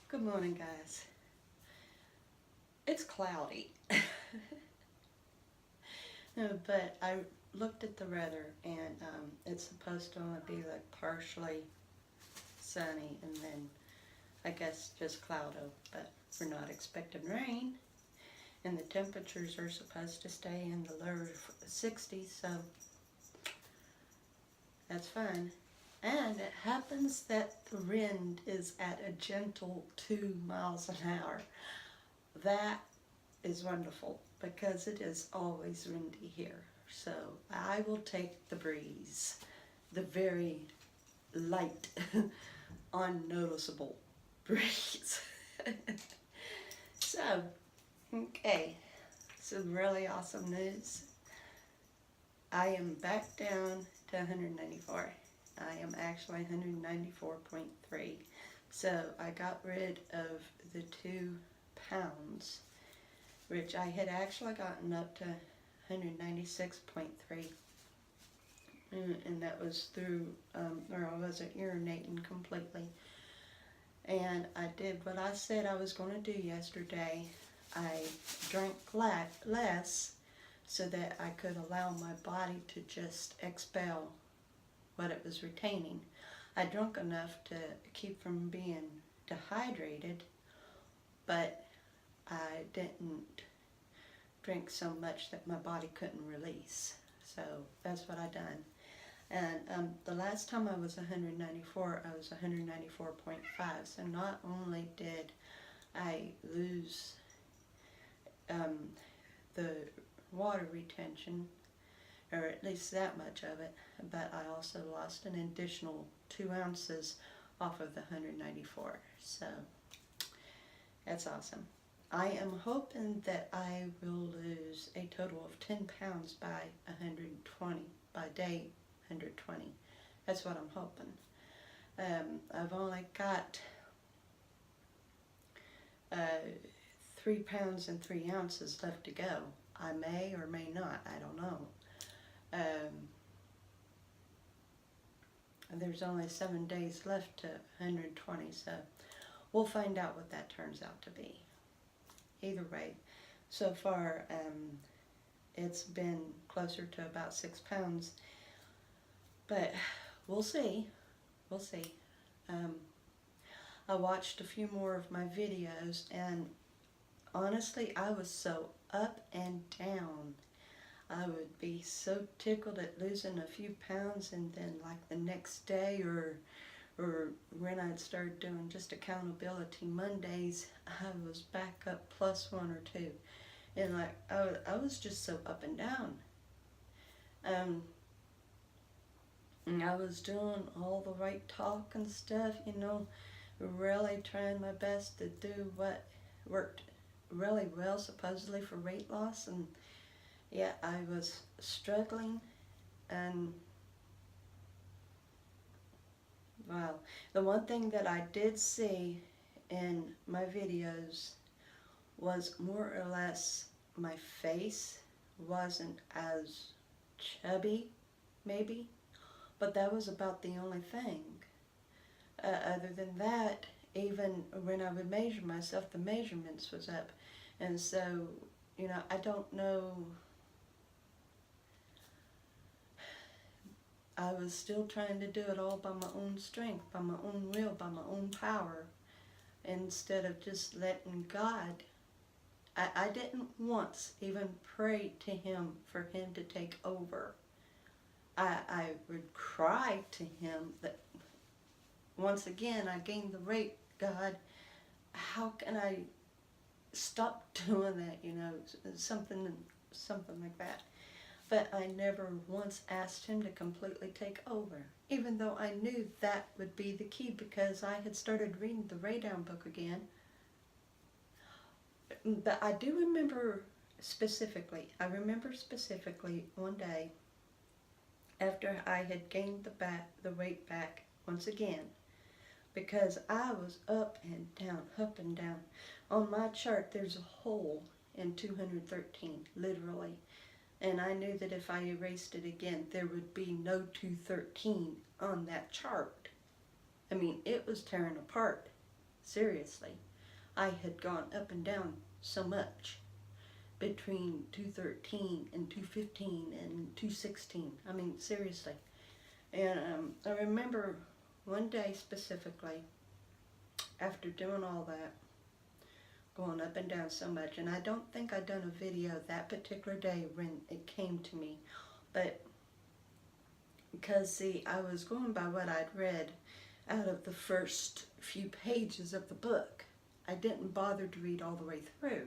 Good morning, guys. It's cloudy, but I looked at the weather and it's supposed to only be like partially sunny and then I guess just cloudy, but we're not expecting rain. And the temperatures are supposed to stay in the lower 60s, so that's fine. And it happens that the wind is at a gentle 2 miles an hour. That is wonderful because it is always windy here. So I will take the breeze, the very light, unnoticeable breeze. So, okay, some really awesome news. I am back down to 194. I am actually 194.3. So I got rid of the 2 pounds, which I had actually gotten up to 196.3, and that was through, or I wasn't urinating completely. And I did what I said I was going to do yesterday. I drank less so that I could allow my body to just expel what it was retaining. I drank enough to keep from being dehydrated, but I didn't drink so much that my body couldn't release. So that's what I done. And the last time I was 194, I was 194.5. So not only did I lose the water retention, or at least that much of it, but I also lost an additional 2 ounces off of the 194. So that's awesome. I am hoping that I will lose a total of 10 pounds by 120, by day 120. That's what I'm hoping. I've only got 3 pounds and 3 ounces left to go. I may or may not, I don't know. There's only 7 days left to 120, so we'll find out what that turns out to be. Either way, so far it's been closer to about 6 pounds, but we'll see. We'll see. I watched a few more of my videos, and honestly, I was so up and down. I would be so tickled at losing a few pounds, and then like the next day or when I'd started doing just accountability Mondays, I was back up plus 1 or 2. And like I was just so up and down. And I was doing all the right talk and stuff, really trying my best to do what worked really well supposedly for weight loss, and yeah, I was struggling. And wow, the one thing that I did see in my videos was more or less my face wasn't as chubby, maybe, but that was about the only thing. Other than that, even when I would measure myself, the measurements was up. And so, I don't know. I was still trying to do it all by my own strength, by my own will, by my own power, instead of just letting God. I didn't once even pray to Him for Him to take over. I would cry to Him that once again I gained the weight. God, how can I stop doing that? Something like that. But I never once asked Him to completely take over, even though I knew that would be the key, because I had started reading the Ray Down book again. But I do remember specifically, one day after I had gained the weight back once again, because I was up and down. On my chart, there's a hole in 213, literally. And I knew that if I erased it again, there would be no 213 on that chart. I mean, it was tearing apart. Seriously. I had gone up and down so much between 213 and 215 and 216. I mean, seriously. And I remember one day specifically, after doing all that, going up and down so much, and I don't think I'd done a video that particular day when it came to me, but because, see, I was going by what I'd read out of the first few pages of the book. I didn't bother to read all the way through.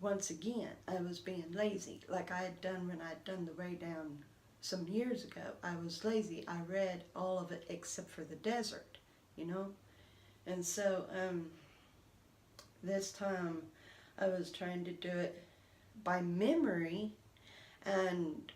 Once again, I was being lazy, like I had done when I'd done the Way Down some years ago. I was lazy. I read all of it except for the desert, you know? And so this time I was trying to do it by memory, and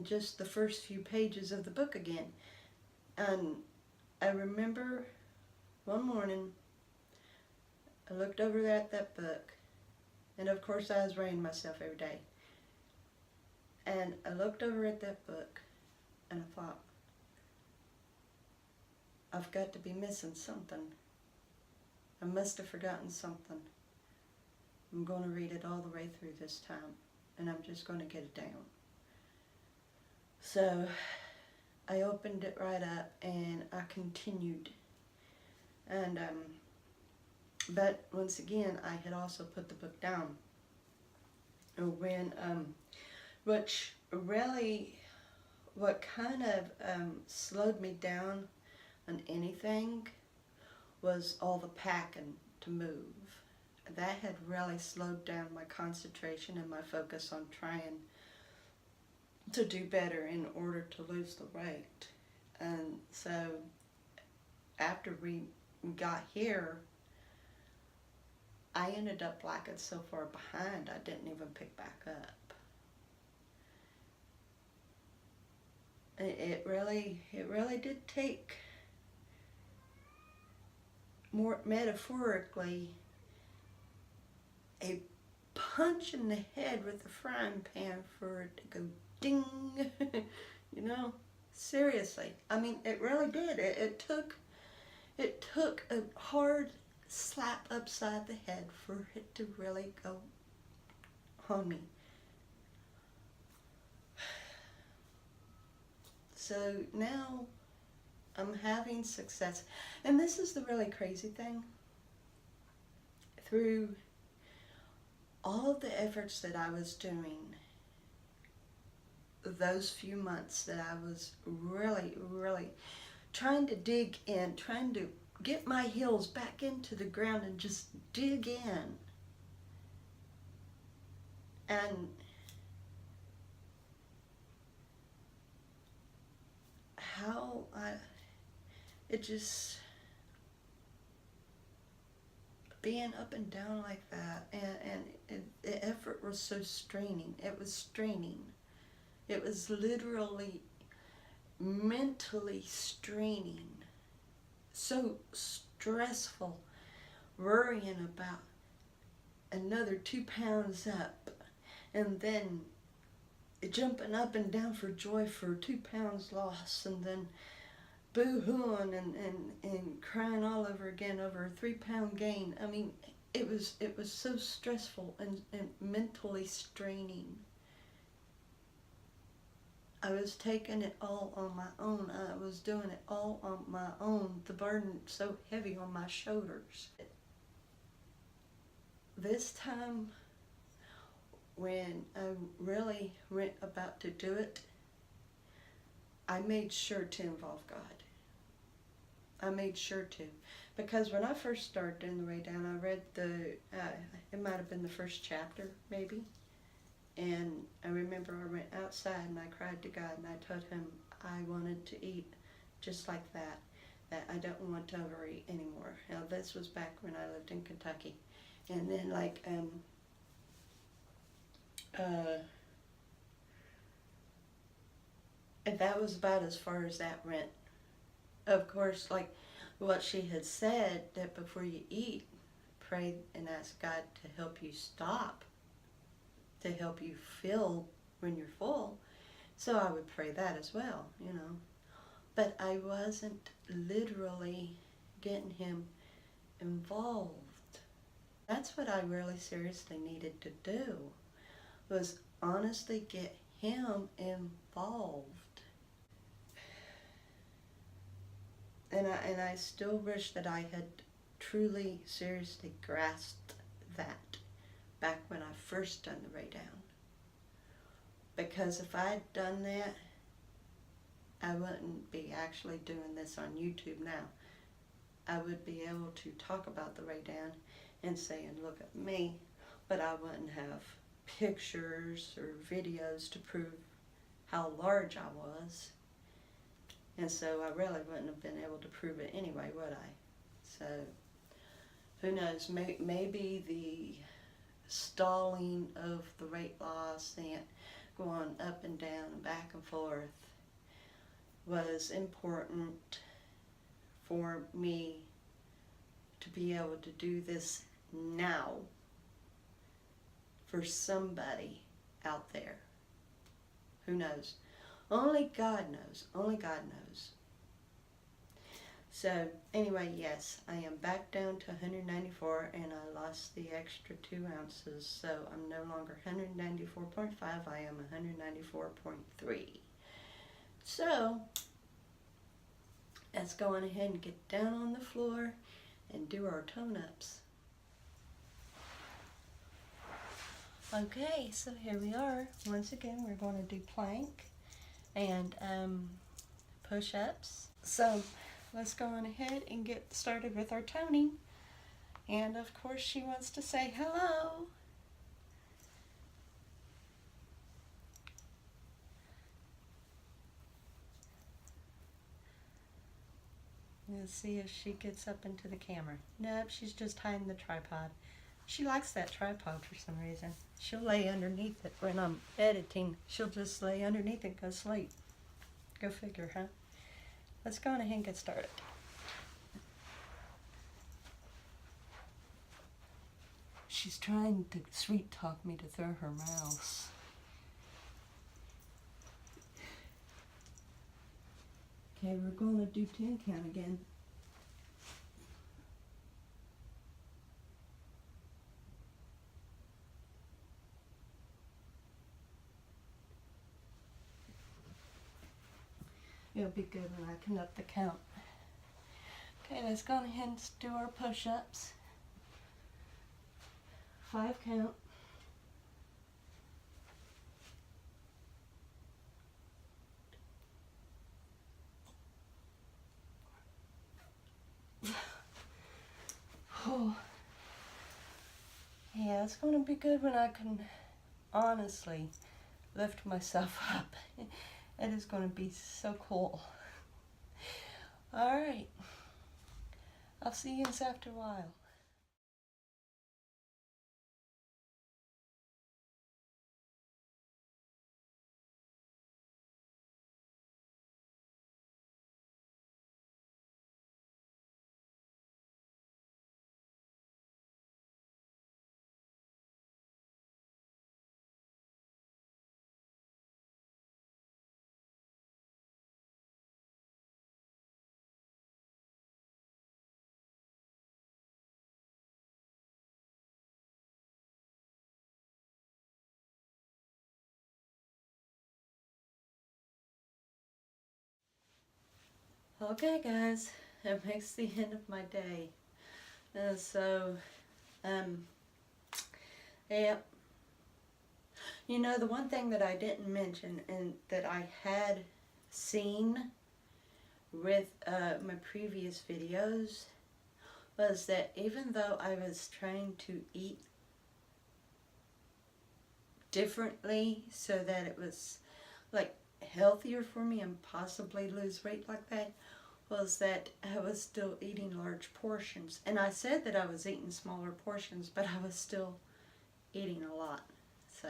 just the first few pages of the book again. And I remember one morning I looked over at that book, and of course I was writing myself every day, and I looked over at that book and I thought, I've got to be missing something. I must have forgotten something. I'm going to read it all the way through this time, and I'm just going to get it down. So I opened it right up and I continued. And but once again, I had also put the book down. When which really, what kind of slowed me down on anything was all the packing to move. That had really slowed down my concentration and my focus on trying to do better in order to lose the weight. And so after we got here, I ended up lagging so far behind I didn't even pick back up. It really did take, more metaphorically, a punch in the head with a frying pan for it to go ding. You know, seriously. I mean, it really did. It took a hard slap upside the head for it to really go on me. So now I'm having success. And this is the really crazy thing. Through all of the efforts that I was doing, those few months that I was really trying to dig in, trying to get my heels back into the ground and just dig in. And how it just, being up and down like that, and the effort was so straining. It was straining. It was literally mentally straining. So stressful, worrying about another 2 pounds up, and then jumping up and down for joy for 2 pounds lost, and then boo-hooing and crying all over again over a 3-pound gain. I mean, it was so stressful and mentally straining. I was taking it all on my own. I was doing it all on my own. The burden so heavy on my shoulders. This time, when I really went about to do it, I made sure to involve God. I made sure to. Because when I first started doing the Way Down, I read it might have been the first chapter, maybe. And I remember I went outside and I cried to God and I told him I wanted to eat just like that I don't want to overeat anymore. Now this was back when I lived in Kentucky. And then and that was about as far as that went. Of course, like what she had said, that before you eat, pray and ask God to help you stop, to help you feel when you're full. So I would pray that as well, you know. But I wasn't literally getting him involved. That's what I really seriously needed to do, was honestly get him involved. And I still wish that I had truly, seriously grasped that back when I first done the Ray Down. Because if I had done that, I wouldn't be actually doing this on YouTube now. I would be able to talk about the Ray Down and saying, look at me, but I wouldn't have pictures or videos to prove how large I was. And so I really wouldn't have been able to prove it anyway, would I? So, who knows, maybe the stalling of the weight loss and going up and down and back and forth was important for me to be able to do this now for somebody out there. Who knows? Only God knows. Only God knows. So anyway, yes, I am back down to 194 and I lost the extra 2 ounces. So I'm no longer 194.5, I am 194.3. So let's go on ahead and get down on the floor and do our tone-ups. Okay, so here we are. Once again, we're going to do plank and push-ups. So let's go on ahead and get started with our toning. And of course she wants to say hello. Let's see if she gets up into the camera. Nope, she's just hiding the tripod. She likes that tripod for some reason. She'll lay underneath it when I'm editing. She'll just lay underneath it and go sleep. Go figure, huh? Let's go on ahead and get started. She's trying to sweet talk me to throw her mouse. Okay, we're going to do 10 count again. It'll be good when I can up the count. Okay, let's go ahead and do our push-ups. 5 count. Oh. Yeah, it's going to be good when I can honestly lift myself up. It is going to be so cool. Alright. I'll see you after a while. Okay guys, that makes the end of my day. Yep. You know, the one thing that I didn't mention and that I had seen with my previous videos was that even though I was trying to eat differently so that it was like healthier for me and possibly lose weight like that, was that I was still eating large portions. And I said that I was eating smaller portions, but I was still eating a lot. So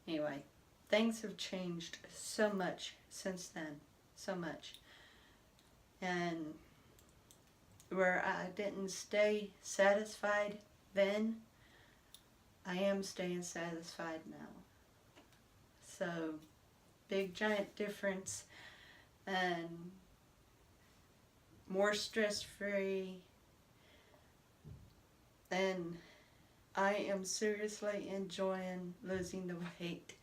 anyway, things have changed so much since then, so much. And where I didn't stay satisfied then, I am staying satisfied now. So, big giant difference. And more stress-free, and I am seriously enjoying losing the weight.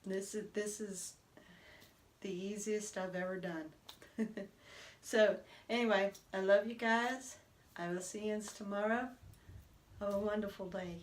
This is the easiest I've ever done. So anyway, I love you guys. I will see you tomorrow. Have a wonderful day.